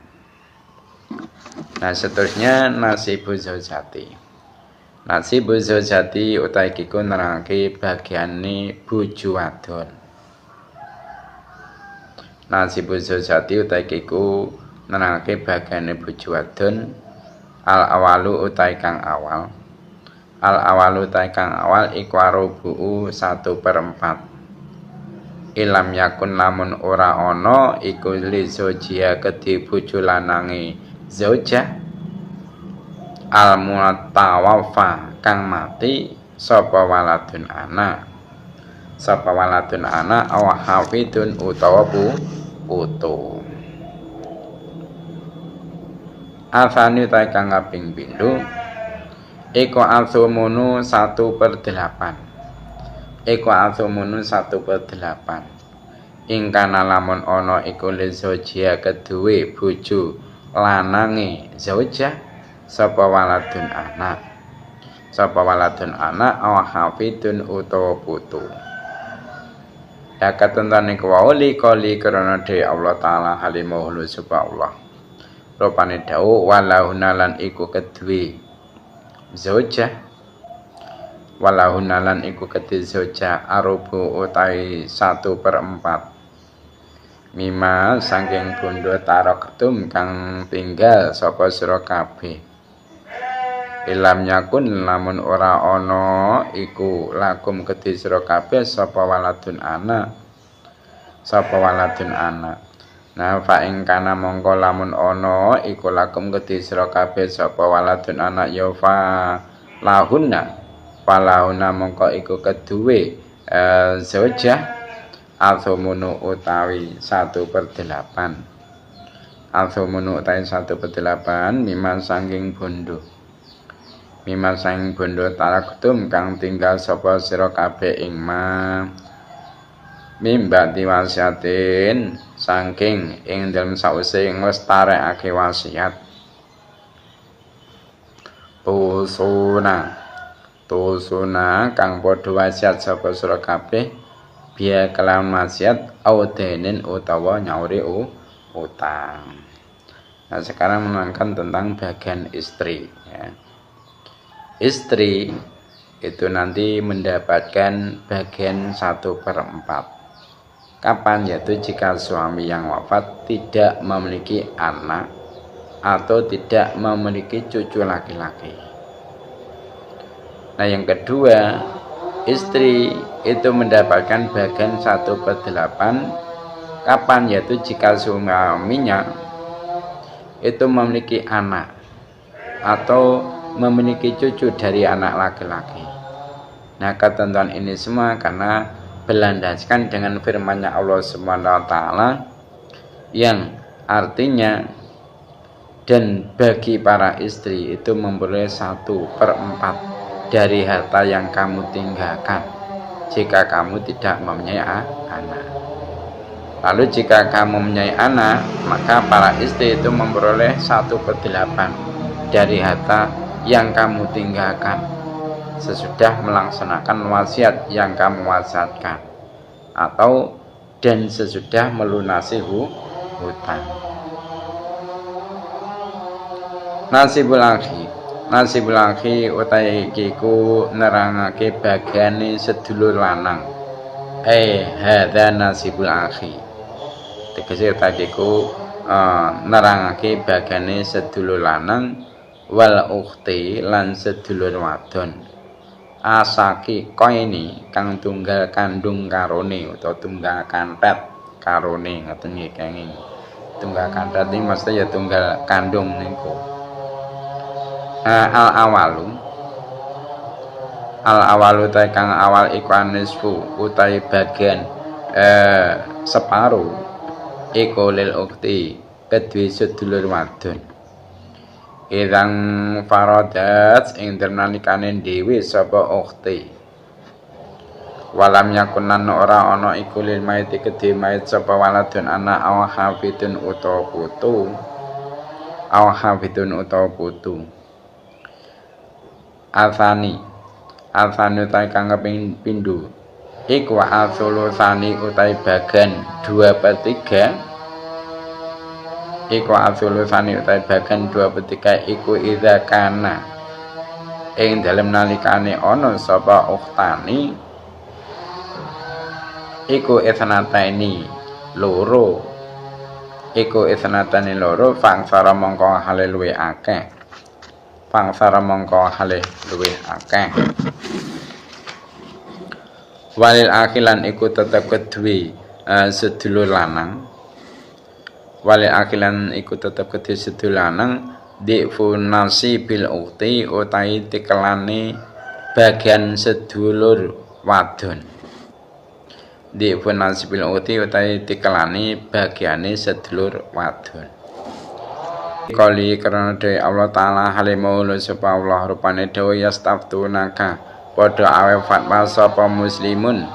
Nah, seterusnya nasibu zaujati. Nasibu zaujati utai kiku nerangke bagiane bojo wadon. Nasibu zaujati utai kiku nerangke bagiane bojo wadon. Al awalu utai kang awal. Al awalu utai kang awal iku arubu 1/4. Ilam yakun lamun ora ana iku li zaujia kedhe bojo lanange zaujah al mutawaffa kang mati sapa waladun anak aw hafidun utawa putu. Asani ta kang kaping pindho iku asumunu 1/8. Iku asumunu 1/8. Ingkana lamun ana iku lizojia kedue bojo lanange zaujah sapa waladun anak. Sapa waladun anak aw hafidun utawa putu. Dakatentan iku wali kali karena de Allah taala halimahulu sapa Allah. Rupane dawuh walahuna lan iku kedue zaujah walahuna lan iku kedue zaujah arubu utai 1/4 mima saking bondo taraktum kang tinggal sapa sira kabeh ilam yakun lamun ora ana iku lakum kedue sira kabeh sapa waladun anak Nah fa ing kana mongko lamun ana iku lakum kedhi sira kabeh sapa waladun anak ya fa lahunna mongko iku kedue zaujah asumunu utawi 1/8 asumunu utawi 1/8 miman saking bondo taraktum kang tinggal sapa sira kabeh ing mimbati wasiatin saking ing dalem sause ing wis tarekake wasiat tusuna kang padha wasiat sapa sira kabeh biya kelawan wasiat audenen utawa nyauri utang. Nah sekarang menerangkan tentang bagian istri ya. Istri itu nanti mendapatkan bagian 1/4. Kapan? Yaitu jika suami yang wafat tidak memiliki anak atau tidak memiliki cucu laki-laki. Nah yang kedua, istri itu mendapatkan bagian 1/8. Kapan? Yaitu jika suaminya itu memiliki anak atau memiliki cucu dari anak laki-laki. Nah ketentuan ini semua karena berlandaskan dengan firman-Nya Allah Subhanahu wa taala yang artinya dan bagi para istri itu memperoleh 1/4 dari harta yang kamu tinggalkan jika kamu tidak mempunyai anak. Lalu jika kamu mempunyai anak, maka para istri itu memperoleh 1/8 dari harta yang kamu tinggalkan sesudah melaksanakan wasiat yang kamu wasiatkan atau dan sesudah melunasi hutang. Nasibul akhi utai iku nerangake bagiane sedulur lanang. Hadza nasibul akhi. Tegese utai iku nerangake bagiane sedulur lanang wal ukhti lan sedulur wadon. Asaki koini kang tunggal kandung karone utawa tunggal kantet karone ngoten nggih kenging. Tunggal kantet iki mesti ya tunggal kandung niku. Al awalu ta kang awal iku anisfu utawi bagian separuh iku lil ukhti kedue sedulur wadon. Idang faradat ing dernalikane dhewe sapa ukhti walam yakunan ora ana iku lil maiti kedhe mayit sapa waladun anak aw hafidun utawa putu Alfani utai kang kaping pindho iku asulusani utai bagian 2/3 iku asulusani utai bagian 2/3 iku idza kana ing dalem nalikane ana sapa ukhtani iku isnataini loro fangsara mongko hale luwih akeh walil akhilan iku tetep kedue sedulur lanang difunasi bil ukti utai tikelane bagian sedulur wadon bagiane sedulur wadon Kali karena dari Allah Ta'ala halimul supaya Allah rupane dawa yastaftunaka padha awe fatwa sapa muslimun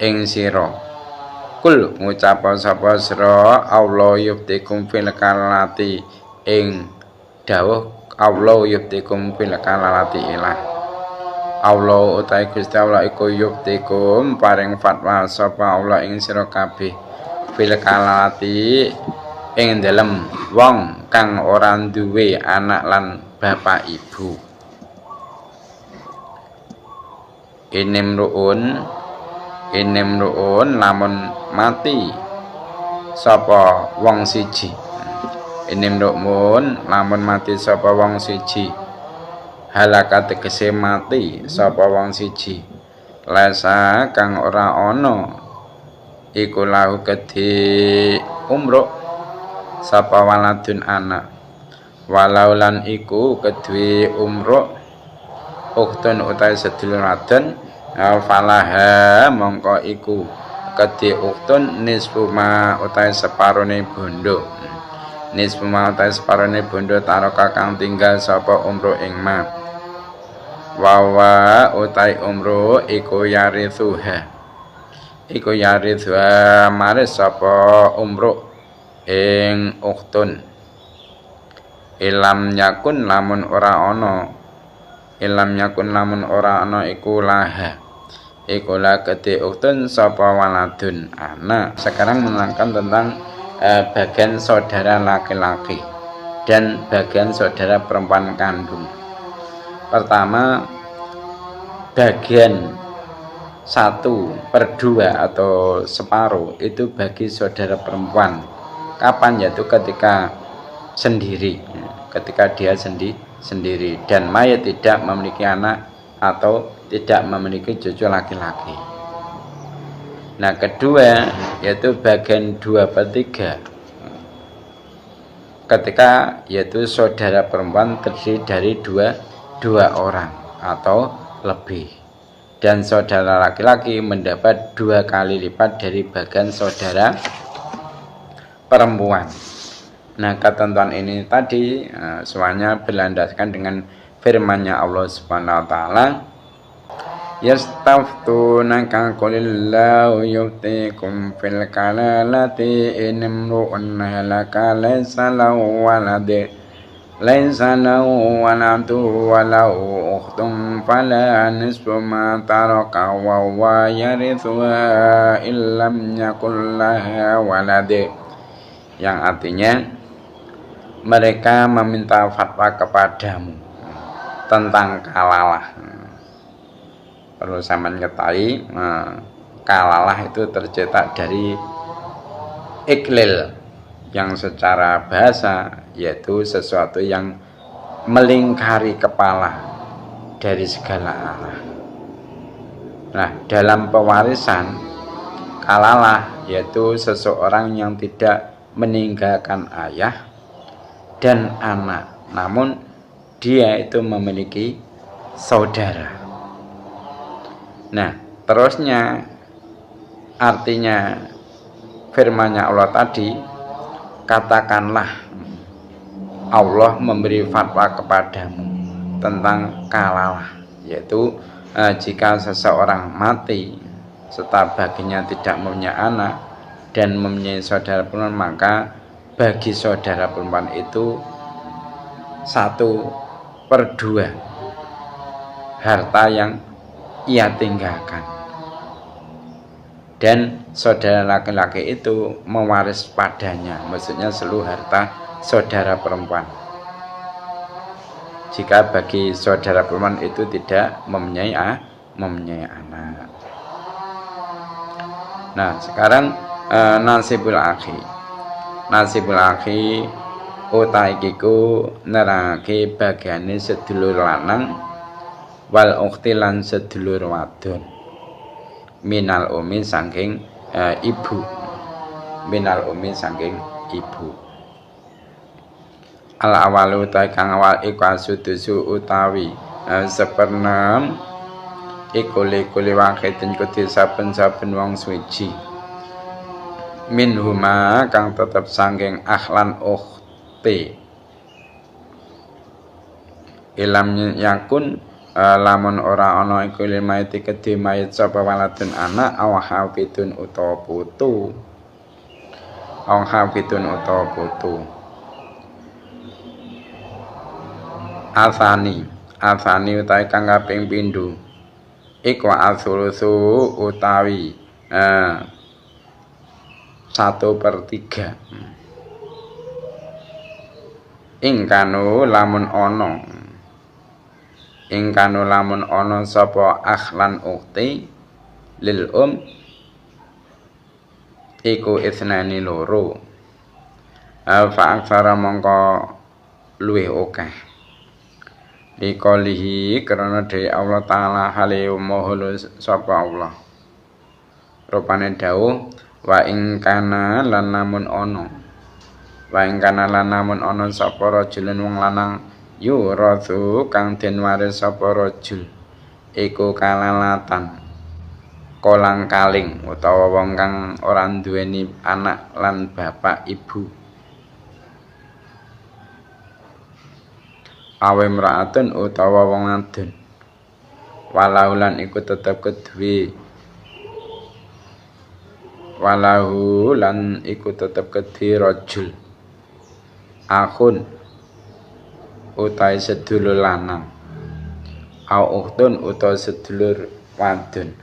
ing sira kul ngucap sapa sira Allah yuftikum fil kalati ing dawuh Allah yuftikum fil kalati ilah Allah utai Gusti Allah iku yuftikum paring fatwa sapa Allah ing sira kabeh fil kalati ing dalem wong kang ora duwe anak lan bapak ibu inimruun lamun mati sapa wong siji inimruun lamun mati sapa wong siji halaka tegese mati sapa wong siji lesa kang ora ana iku lahu kedhi umruk sapa waladun anak walau lan iku kedue umruk ukhtun utai sedulur wadon falaha mongko iku kedhe ukhtun nisfuma utai separone bondo nisfuma utai separone bondo taroka kang tinggal sapa umruk ing ma wawa utai umruk iku yarithuha maris sapa umruk ing ukhtun ilam yakun lamun ora ana iku laha iku la kedhe ukhtun sapa waladun anak. Sekarang menerangkan tentang bagian saudara laki-laki dan bagian saudara perempuan kandung. Pertama, bagian 1/2 atau separuh itu bagi saudara perempuan. Kapan? Yaitu ketika dia sendiri dan mayat tidak memiliki anak atau tidak memiliki cucu laki-laki. Nah, kedua yaitu bagian 2/3 ketika yaitu saudara perempuan terdiri dari dua orang atau lebih dan saudara laki-laki mendapat 2 kali lipat dari bagian saudara perempuan. Nah, ketentuan ini tadi semuanya berlandaskan dengan firman-Nya Allah Subhanahu wa taala, yastaftunaka qulillahu yuftikum fil kalalati in imru'un halaka laysa lahu waladun walau ukhtun fala nisfu ma taraka wa huwa yarithuha illam yakul laha waladun, yang artinya mereka meminta fatwa kepadamu tentang kalalah. Perlu sampean ketahui, kalalah itu tercetak dari iklil yang secara bahasa yaitu sesuatu yang melingkari kepala dari segala arah. Nah, dalam pewarisan kalalah yaitu seseorang yang tidak meninggalkan ayah dan anak, namun dia itu memiliki saudara. Nah, terusnya artinya firman-Nya Allah tadi, katakanlah Allah memberi fatwa kepadamu tentang kalalah, yaitu jika seseorang mati serta baginya tidak mempunyai anak dan mempunyai saudara perempuan, maka bagi saudara perempuan itu 1/2 harta yang ia tinggalkan, dan saudara laki-laki itu mewaris padanya, maksudnya seluruh harta saudara perempuan jika bagi saudara perempuan itu tidak mempunyai anak. Nah, sekarang nasibul akhi utai kiku nerangake bagiane sedulur lanang wal ukhti lan sedulur wadon minal umi saking ibu al awalu utai kang awal iku asudusu utawi sepenem iku likuli wakidin kuti saben-saben wong suci minhuma kang tetep saking ahlan ukhti ilam yakun lamun ora ana iku lil mayit kedhe mayit sapa waladun anak aw hafidun utawa putu Asani utawi kang kaping pindho iku asulusu utawi 1/3 ingkanu lamun ana sapa akhlan ukhti lil iku isnani loro fa aksara mongko luwih akeh liqalihi karena dari Allah Ta'ala hale maha sapa Allah rupane dawuh wa ing kana lan namun ana sapa rajulun wong lanang yurathu kang den waris sapa rajul iku kalalatan kolang kaling utawa wong kang ora duweni anak lan bapak ibu awe mraatun utawa wong adon walau lan iku tetep kedue rajul akhun utai sedulur lanang au ukhtun utawa sedulur wadon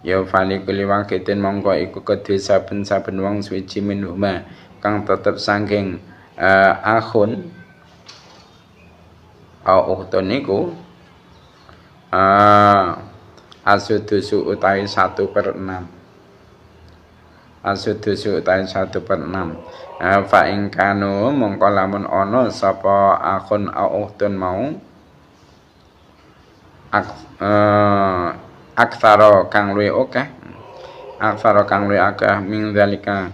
ya fali kuli wakitin mongko iku kedue saben-saben wong suwiji minhuma kang tetep saking akhun au ukhtun niku asudusu utai 1/6 fa ing kanu mongko lamun ana sapa akhun au ukhtun mau aksara kang luwih akeh min zalika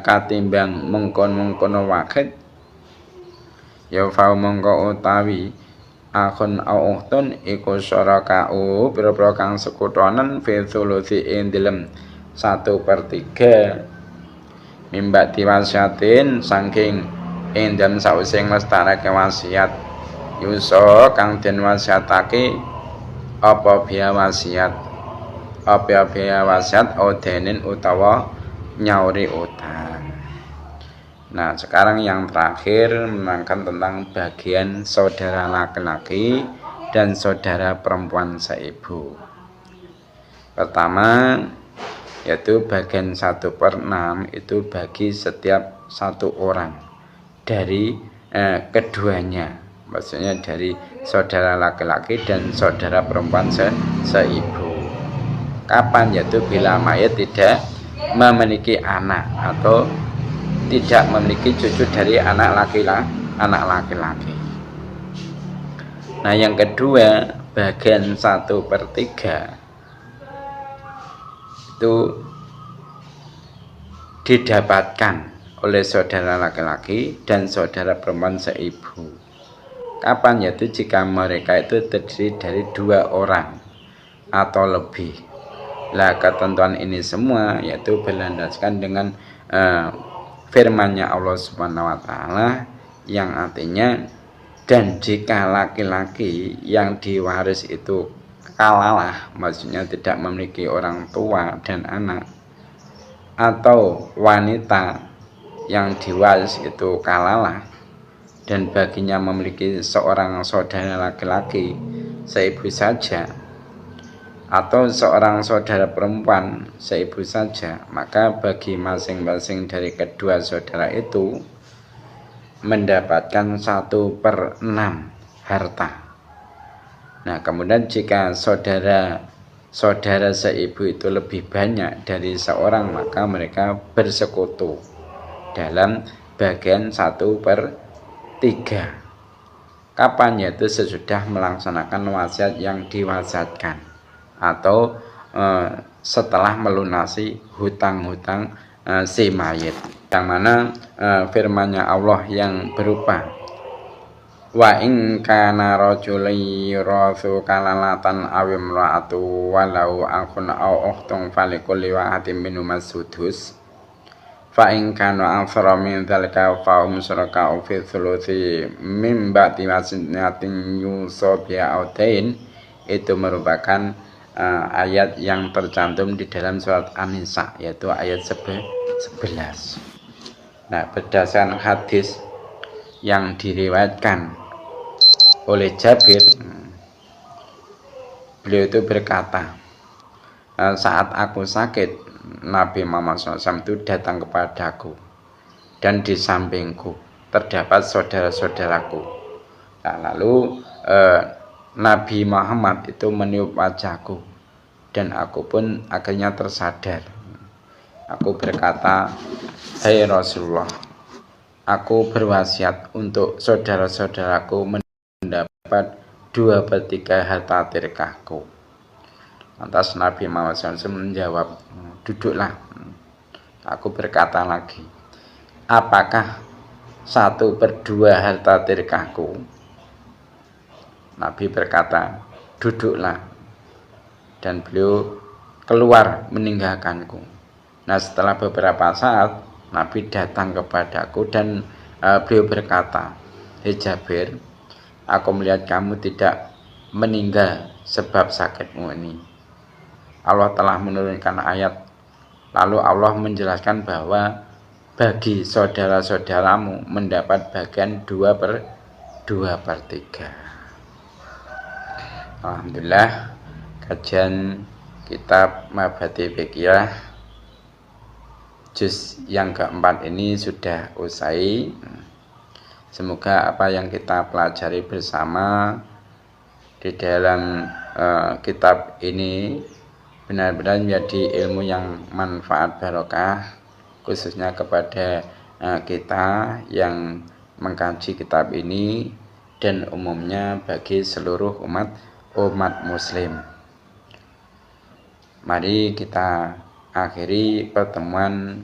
katimbang mengkon-mengkono wakit ya fa mongko utawi akhun au ukhtun iku syaraka'u pira-pira kang sekutonen fi thuluthi ing dalem 1/3 mimbati wasiatin saking ing dalem sawise nglestarake wasiat yusa kang den wasiatake apa biaya wasiat odenin utawa nyauri utang. Nah sekarang yang terakhir menerangkan tentang bagian saudara laki-laki dan saudara perempuan seibu. Pertama yaitu bagian 1/6 itu bagi setiap satu orang dari keduanya, maksudnya dari saudara laki-laki dan saudara perempuan seibu. Kapan? Yaitu bila mayat tidak memiliki anak atau tidak memiliki cucu dari anak laki-laki. Nah yang kedua bagian 1/3 itu didapatkan oleh saudara laki-laki dan saudara perempuan seibu. Kapan? Yaitu jika mereka itu terdiri dari 2 orang atau lebih. Lah ketentuan ini semua yaitu berlandaskan dengan firman-Nya Allah Subhanahu wa taala yang artinya dan jika laki-laki yang diwaris itu kalalah, maksudnya tidak memiliki orang tua dan anak, atau wanita yang diwaris itu kalalah dan baginya memiliki seorang saudara laki-laki seibu saja atau seorang saudara perempuan seibu saja, maka bagi masing-masing dari kedua saudara itu mendapatkan 1/6 harta. Nah kemudian jika saudara seibu itu lebih banyak dari seorang, maka mereka bersekutu dalam bagian 1/3. Kapan? Yaitu sesudah melaksanakan wasiat yang diwasiatkan atau setelah melunasi hutang-hutang si mayit, yang mana firman-Nya Allah yang berupa wa in kana rajulun yurathu kalalatan aw imra'atu walau akhun aw ukhtun falikulli wahidin minhum as-sudus fa in kanu aktsara min dzalika fa hum syuraka'u fi thuluthi mim ba'di wasinatin yusobia autain. Itu merupakan ayat yang tercantum di dalam surat An-Nisa, yaitu ayat 11. Nah, berdasarkan hadis yang diriwayatkan oleh Jabir, beliau itu berkata, saat aku sakit, Nabi Muhammad SAW itu datang kepadaku, dan di sampingku terdapat saudara-saudaraku. Nah, lalu Nabi Muhammad itu meniup wajahku, dan aku pun akhirnya tersadar. Aku berkata, "Hai Rasulullah, aku berwasiat untuk saudara-saudaraku mendapat 2/3 harta tirkahku." Lantas Nabi Muhammad SAW menjawab, "Duduklah." Aku berkata lagi, "Apakah 1/2 harta tirkahku?" Nabi berkata, "Duduklah." Dan beliau keluar meninggalkanku. Nah, setelah beberapa saat Nabi datang kepadaku dan beliau berkata, "Hei Jabir, aku melihat kamu tidak meninggal sebab sakitmu ini. Allah telah menurunkan ayat, lalu Allah menjelaskan bahwa bagi saudara-saudaramu mendapat bagian 2/3. Alhamdulillah, kajian kitab Mabhati Fiqhiyah juz yang keempat ini sudah usai. Semoga apa yang kita pelajari bersama di dalam kitab ini benar-benar menjadi ilmu yang manfaat barokah, khususnya kepada kita yang mengkaji kitab ini dan umumnya bagi seluruh umat muslim. Mari kita akhiri pertemuan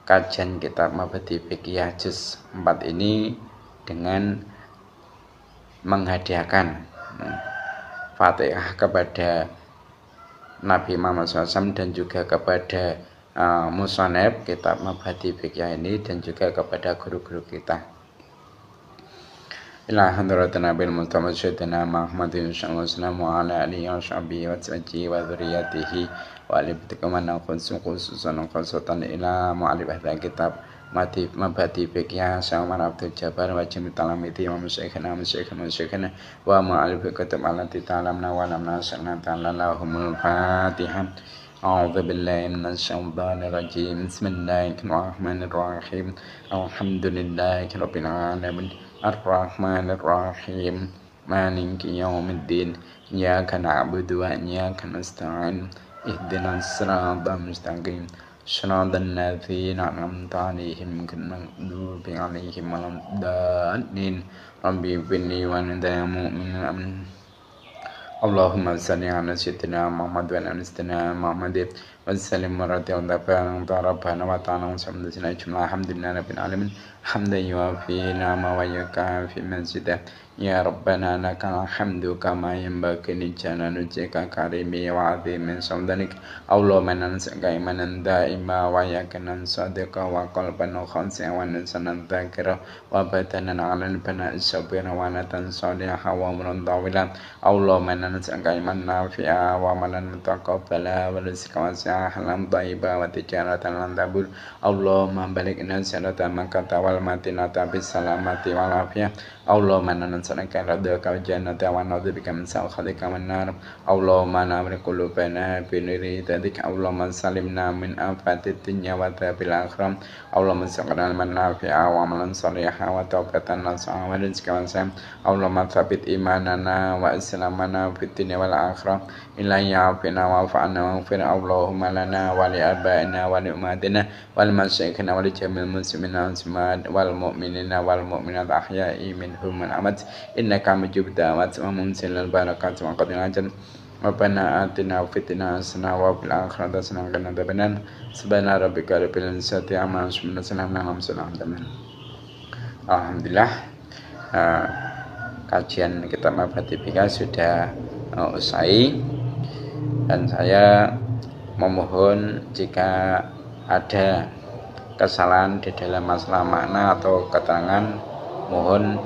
kajian kitab Mabhati Fiqhiyah juz 4 ini dengan menghadiahkan Fatihah kepada Nabi Muhammad SAW dan juga kepada musannaf kitab Mabhati Fiqhiyah ini dan juga kepada guru-guru kita. Ila hadratin Nabil Mustafa Sayyidina Muhammadin sallallahu alaihi wasallam wa ala alihi wa sahbihi wa sahbihi wa dzurriyyatihi wa ali bitikaman khususan khususan ila mu'alif hadha kitab Mabhati Fiqhiyah Syamar Abdul Jabbar wa jami talamiti wa musyikhina wa mu'alif kitab alati ta'lamna wa lamna sa'na ta'ala lahumul Fatihah. A'udzu billahi minasyaitonir rajim. Bismillahirrahmanirrahim. Alhamdulillahi rabbil alamin. Ar-Rahmanir Rahim. Maliki yaumiddin. Iyyaka na'budu wa iyyaka nasta'in. Ihdinas siratal mustaqim. Shiratal ladzina an'amta 'alaihim ghairil maghdubi 'alaihim waladdallin. Rabbi ighfirli wa lil mu'minin. Allahumma shalli ala sayyidina Muhammad wa ala sayyidina Muhammad wa sallim wa radiyallahu rabbana wa ta'ala wa sallallahu alhamdulillahi rabbil alamin hamdan yuwafi ni'ama wa yukafi mazidah. Ya Rabbana lakal hamdu kama yanbaghi li jalali wajhika karimi wa 'azimi sultanik. Allahumma nas'aluka imanan da'ima wa yaqinan sadiqa wa qalban khashi'an wa lisanan dzakira wa badanan 'alan bana sabira wa natan salihah wa umran tawila. Allahumma nas'aluka imanan nafi'a wa amalan mutaqabbala wa rizqan wasi'a halam thayyiba wa tijaratan lan tabur. Allahumma balighna siratan makata wal matinata bis salamati wal afiyah. Allahumma nas'aluka ridhaka wal jannata wa na'udzubika min sakhatika wan nar. Allahumma nawwir qulubana bi nuri hidayatik. Allahumma salimna min afatid dunya wa adzabil akhirah. Allahumma saqina man nafi'a wa amalan shalihan wa taubatan nasuha wa rizqan wasi'a. Allahumma tsabbit imanana wa islamana fid dunya wal akhirah. Ilayya afina wa fa'na wa fir. Allahumma lana wa li abaina wa li ummatina wal masyayikhina wa li jamil muslimina wal mu'minina wal mu'minat ahya'i minhum man amat. Innaka mujib da'wat wa munzilul barakat wa qadil ajal. Rabbana atina fid dunya hasanah wa fil akhirati hasanah wa qina adzabannar. Subhana rabbika rabbil izzati amma yasifun wa salamun alal mursalin. Alhamdulillah, kajian kitab Mabhati Fiqhiyah sudah usai, dan saya memohon jika ada kesalahan di dalam masalah makna atau keterangan, mohon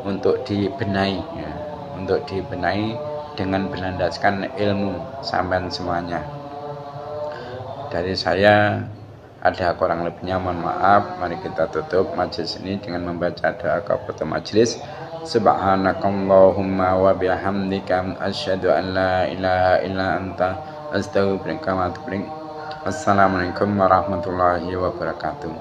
untuk dibenahi ya. Untuk dibenahi dengan berlandaskan ilmu sampean semuanya. Dari saya ada kurang lebihnya, mohon maaf. Mari kita tutup majelis ini dengan membaca doa kafaratul majelis. Subhanakallahumma wa bihamdika asyhadu an la ilaha illa anta astaghfiruka wa atubu ilaik. Assalamualaikum warahmatullahi wabarakatuh.